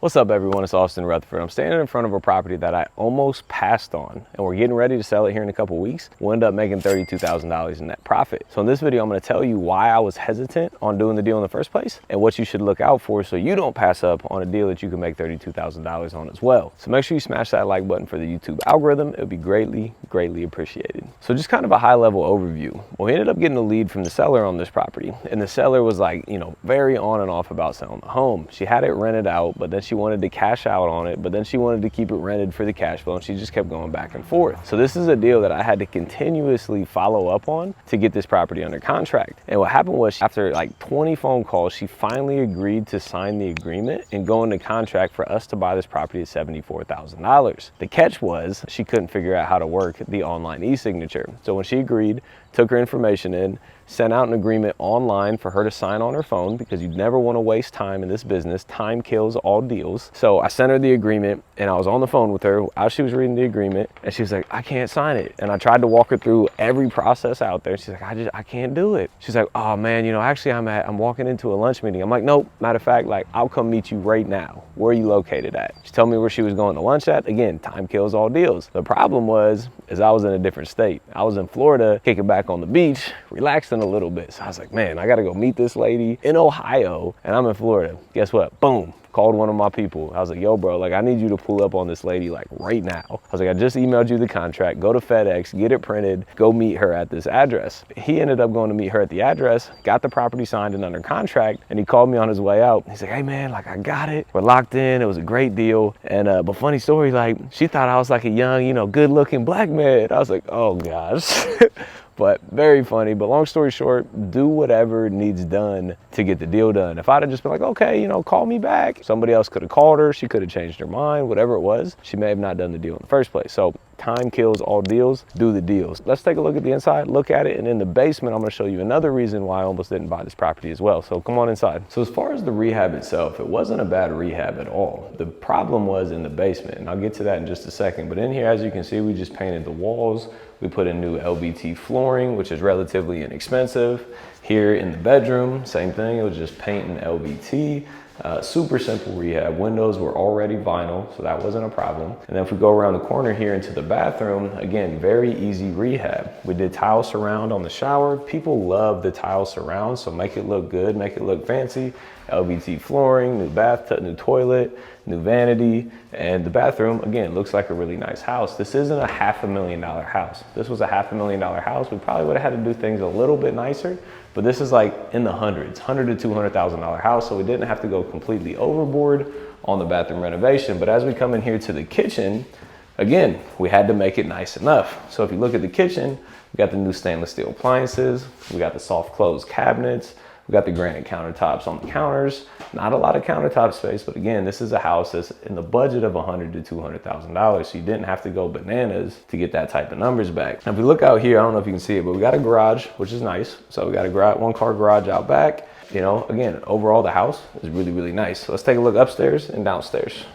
What's up everyone, it's Austin Rutherford. I'm standing in front of a property that I almost passed on and we're getting ready to sell it here in a couple weeks. We'll end up making $32,000 in net profit. So in this video, I'm gonna tell you why I was hesitant on doing the deal in the first place and what you should look out for so you don't pass up on a deal that you can make $32,000 on as well. So make sure you smash that like button for the YouTube algorithm. It would be greatly appreciated. So just kind of a high level overview. Well, we ended up getting a lead from the seller on this property and the seller was like, very on and off about selling the home. She had it rented out, but then she wanted to cash out on it, but then she wanted to keep it rented for the cash flow and she just kept going back and forth. So this is a deal that I had to continuously follow up on to get this property under contract. And what happened was after like 20 phone calls, she finally agreed to sign the agreement and go into contract for us to buy this property at $74,000. The catch was she couldn't figure out how to work the online e-signature. So when she agreed, took her information in, sent out an agreement online for her to sign on her phone because you never want to waste time in this business. Time kills all deals. So I sent her the agreement and I was on the phone with her as she was reading the agreement and she was like, I can't sign it. And I tried to walk her through every process out there. She's like, I can't do it. She's like, oh man, actually I'm walking into a lunch meeting. I'm like, nope, matter of fact, like I'll come meet you right now. Where are you located at? She told me where she was going to lunch at. Again, time kills all deals. The problem was, I was in a different state. I was in Florida, kicking back on the beach, relaxing a little bit. So I was like, man, I gotta go meet this lady in Ohio and I'm in Florida. Guess what? Boom. Called one of my people. I was like, yo, bro, like I need you to pull up on this lady like right now. I was like, I just emailed you the contract. Go to FedEx, get it printed, go meet her at this address. He ended up going to meet her at the address, got the property signed and under contract, and he called me on his way out. He's like, hey man, like I got it. We're locked in. It was a great deal. And but funny story, like she thought I was like a young, good looking black man. I was like, oh gosh. But very funny. But long story short, do whatever needs done to get the deal done. If I'd have just been like, okay, call me back. Somebody else could have called her. She could have changed her mind, whatever it was. She may have not done the deal in the first place. So time kills all deals, do the deals. Let's take a look at the inside, look at it. And in the basement, I'm gonna show you another reason why I almost didn't buy this property as well. So come on inside. So as far as the rehab itself, it wasn't a bad rehab at all. The problem was in the basement, and I'll get to that in just a second. But in here, as you can see, we just painted the walls. We put in new LVT flooring, which is relatively inexpensive. Here in the bedroom, same thing, it was just paint and LVT. Super simple rehab. Windows were already vinyl, so that wasn't a problem. And then if we go around the corner here into the bathroom, again, very easy rehab. We did tile surround on the shower. People love the tile surround, so make it look good, make it look fancy. LVT flooring, new bathtub, new toilet, new vanity, and the bathroom, again, looks like a really nice house. This isn't a $500,000 house. If this was a $500,000 house, we probably would have had to do things a little bit nicer, but this is like in the hundreds, $100,000 to $200,000 house, so we didn't have to go completely overboard on the bathroom renovation. But as we come in here to the kitchen, again, we had to make it nice enough. So if you look at the kitchen, we got the new stainless steel appliances, we got the soft close cabinets, we got the granite countertops on the counters. Not a lot of countertop space, but again, this is a house that's in the budget of $100,000 to $200,000. So you didn't have to go bananas to get that type of numbers back. Now, if we look out here, I don't know if you can see it, but we got a garage, which is nice. So we got a one car garage out back. Again, overall, the house is really nice. So let's take a look upstairs and downstairs.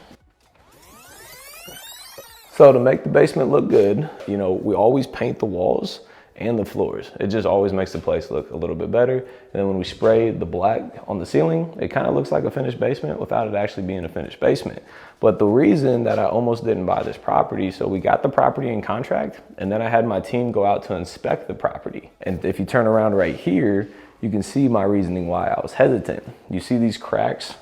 So to make the basement look good, we always paint the walls and the floors. It just always makes the place look a little bit better. And then when we spray the black on the ceiling, it kind of looks like a finished basement without it actually being a finished basement. But the reason that I almost didn't buy this property, so we got the property in contract, and then I had my team go out to inspect the property. And if you turn around right here, you can see my reasoning why I was hesitant. You see these cracks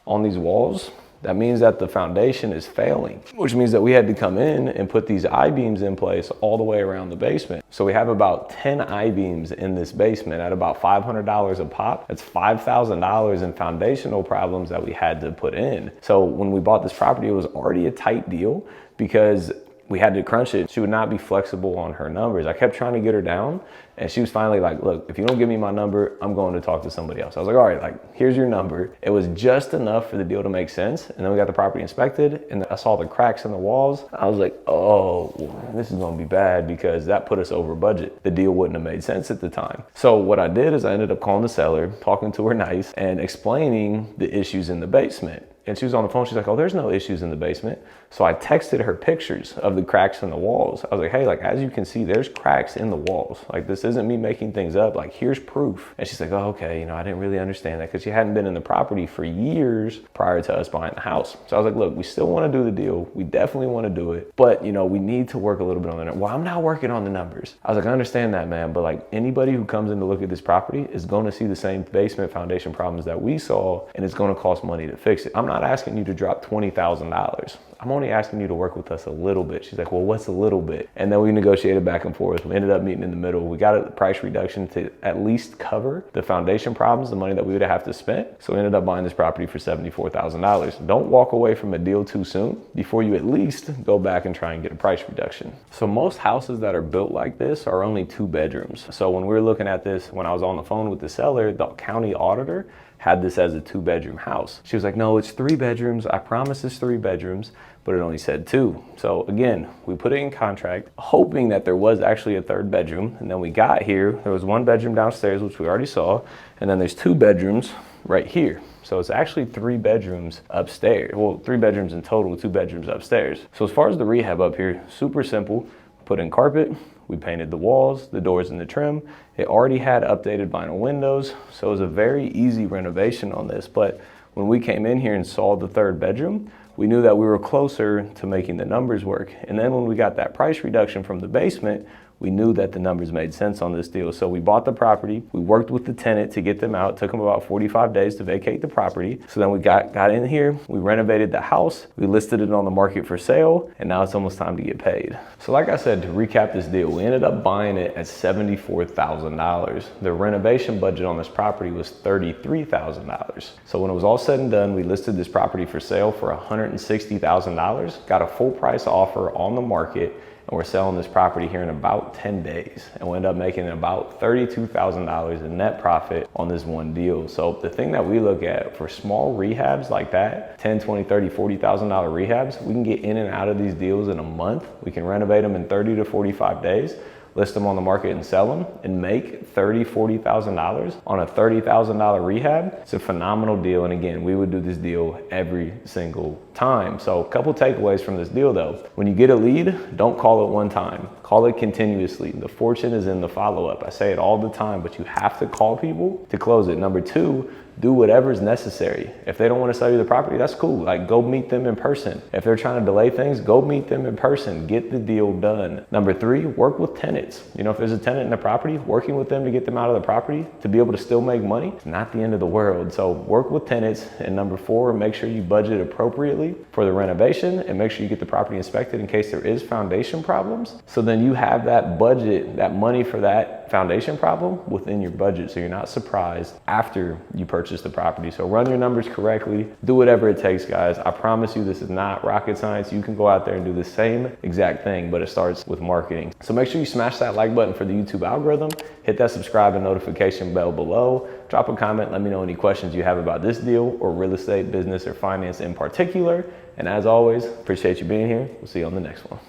on these walls? That means that the foundation is failing, which means that we had to come in and put these I-beams in place all the way around the basement. So we have about 10 I-beams in this basement at about $500 a pop. That's $5,000 in foundational problems that we had to put in. So when we bought this property, it was already a tight deal because we had to crunch it. She would not be flexible on her numbers. I kept trying to get her down and she was finally like, look, if you don't give me my number, I'm going to talk to somebody else. I was like, all right, like here's your number. It was just enough for the deal to make sense. And then we got the property inspected and I saw the cracks in the walls. I was like, oh, this is gonna be bad because that put us over budget. The deal wouldn't have made sense at the time. So what I did is I ended up calling the seller, talking to her nice and explaining the issues in the basement. And she was on the phone, she's like, oh, there's no issues in the basement. So I texted her pictures of the cracks in the walls. I was like, hey, like, as you can see, there's cracks in the walls. Like, this isn't me making things up. Like, here's proof. And she's like, oh, okay, you know, I didn't really understand that, because she hadn't been in the property for years prior to us buying the house. So I was like, look, we still want to do the deal. We definitely want to do it. But, you know, we need to work a little bit on the numbers. Well, I'm not working on the numbers. I was like, I understand that, man. But like, anybody who comes in to look at this property is going to see the same basement foundation problems that we saw, and it's going to cost money to fix it. I'm not asking you to drop $20,000. I'm only asking you to work with us a little bit. She's like, well, what's a little bit? And then we negotiated back and forth. We ended up meeting in the middle. We got a price reduction to at least cover the foundation problems, the money that we would have to spend. So we ended up buying this property for $74,000. Don't walk away from a deal too soon before you at least go back and try and get a price reduction. So most houses that are built like this are only 2 bedrooms. So when we were looking at this, when I was on the phone with the seller, the county auditor had this as a 2-bedroom house. She was like, no, it's 3 bedrooms. I promise it's 3 bedrooms, but it only said 2. So again, we put it in contract, hoping that there was actually a 3rd bedroom. And then we got here, there was 1 bedroom downstairs, which we already saw. And then there's 2 bedrooms right here. So it's actually 3 bedrooms upstairs. Well, 3 bedrooms in total, 2 bedrooms upstairs. So as far as the rehab up here, super simple. Put in carpet, we painted the walls, the doors, and the trim. It already had updated vinyl windows, so it was a very easy renovation on this. But when we came in here and saw the 3rd bedroom, we knew that we were closer to making the numbers work. And then when we got that price reduction from the basement, we knew that the numbers made sense on this deal. So we bought the property, we worked with the tenant to get them out. It took them about 45 days to vacate the property. So then we got in here, we renovated the house, we listed it on the market for sale, and now it's almost time to get paid. So like I said, to recap this deal, we ended up buying it at $74,000. The renovation budget on this property was $33,000. So when it was all said and done, we listed this property for sale for $160,000, got a full price offer on the market, and we're selling this property here in about 10 days. And we end up making about $32,000 in net profit on this one deal. So the thing that we look at for small rehabs like that, $10, $20, $30, $40,000 rehabs, we can get in and out of these deals in a month. We can renovate them in 30 to 45 days. List them on the market and sell them and make $30,000, $40,000 on a $30,000 rehab. It's a phenomenal deal. And again, we would do this deal every single time. So a couple takeaways from this deal though. When you get a lead, don't call it one time. Call it continuously. The fortune is in the follow-up. I say it all the time, but you have to call people to close it. Number 2, do whatever is necessary. If they don't want to sell you the property, that's cool. Like, go meet them in person. If they're trying to delay things, go meet them in person. Get the deal done. Number 3, work with tenants. You know, if there's a tenant in the property, working with them to get them out of the property to be able to still make money, it's not the end of the world. So work with tenants. And number 4, make sure you budget appropriately for the renovation and make sure you get the property inspected in case there is foundation problems. So then you have that budget, that money for that foundation problem within your budget. So you're not surprised after you purchase the property. So run your numbers correctly, do whatever it takes, guys. I promise you, this is not rocket science. You can go out there and do the same exact thing, but it starts with marketing. So make sure you smash that like button for the YouTube algorithm, hit that subscribe and notification bell below, drop a comment, let me know any questions you have about this deal or real estate, business, or finance in particular. And as always, appreciate you being here. We'll see you on the next one.